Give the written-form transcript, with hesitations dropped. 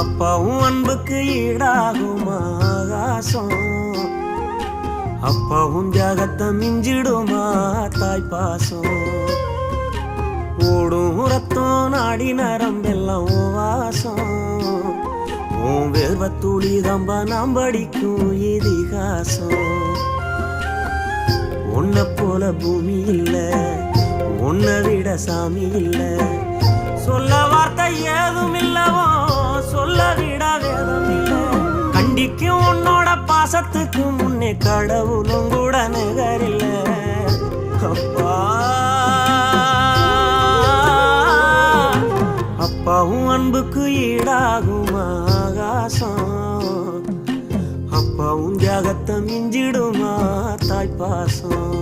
அப்பாவும் அன்புக்கு ஈடாகுமா ஆகாசம், அப்பாவும் தியாகத்தை மிஞ்சிடுமா தாய் பாசம். ஓடும் ரத்தம் நாடி நரம்பெல்லாம் ஓ வாசம், உன் வேர்வத்துளி தம்ப நாம் படிக்கும் இதிகாசம். உன்னை போல பூமி இல்ல, உன்னை விட சாமி இல்ல, சொல்ல வார்த்தை ஏதும் இல்லவோ சொல்ல விட வேதம் இல்ல. கண்டிக்கும் உன்னோட பாசத்துக்கு முன்னே கடவுளும் கூட நிகரில்ல. அப்பா அப்பாவும் அன்புக்கு ஈடாகுமா ஆகாசம், அப்பாவும் தியாகத்தை மிஞ்சிடுமா தாய் பாசம்.